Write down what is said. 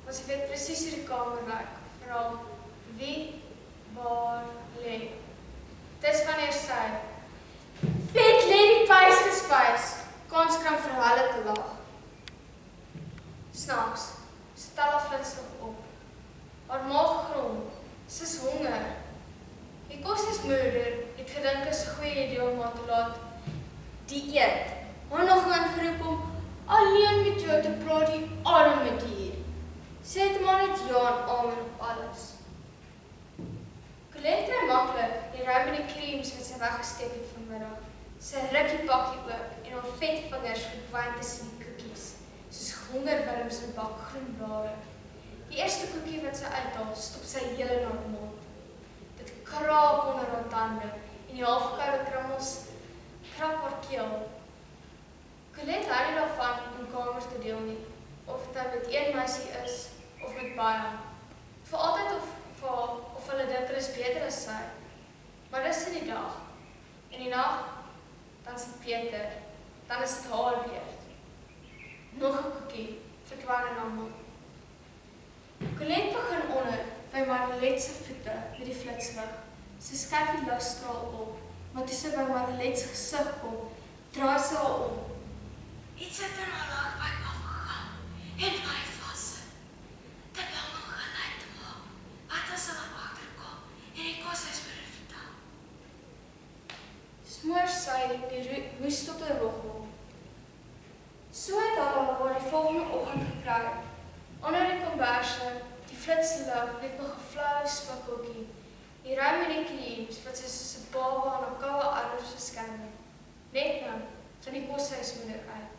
want sy weet presies hoe die kamer lyk. Vra, wie, waar, lê. Dis wanneer sy, weet lê die pys gespys, kans kan vir hulle te laag. Snaaks, sy tel haar flitslig op. Haar maag grom, sy is honger. Die koshuismoeder het gedink is 'n goeie idee om haar te laat die eet. Haar nog aangeroep om alleen met jou te praat, die arme dier. Sy het maar net ja en amen op alles. Colette kry maklik die ruimende creams wat sy weggesteek het vanmiddag. Sy ruk die pakkie oop en haar vet vingers verdwyn tussen die koekies, soos hongerwurms in bakgroen blare. Die eerste koekie wat sy uithaal, stop sy heel in haar mond. Dit kraak onder haar tande en die halfkoude krummels krap haar keel. Colette hou nie daarvan om kamers te deel nie, of dit nou met een meisie is, of met baie. Vir altyd of hulle dink hulle is beter as sy. Maar dis in die dag. In die nag, dan is dit Peter, dan is dit haar beurt. Nog 'n koekie, verdwyn in haar mond. Colette begin onder, by Margaret se voete met die flitslig. Sy skyf die ligstraal op, maar toe sy by Margaret se gesig kom, draai sy haar om. Iets het in haar lakbuik afgegaan en bly vassit. Dit bang om geluid te maak. Wat as hulle agterkom en die koshuismoeder vertel? Smoor sy die moes tot 'n roggel. So het haar die volgende oggend gekry. Onder die komberse, die flitse lig, net nog 'n flou spikkeltjie. Die ruim en die creams wat sy soos 'n baba aan 'n koue arms verskyn het. Net nou van die koshuismoeder uit.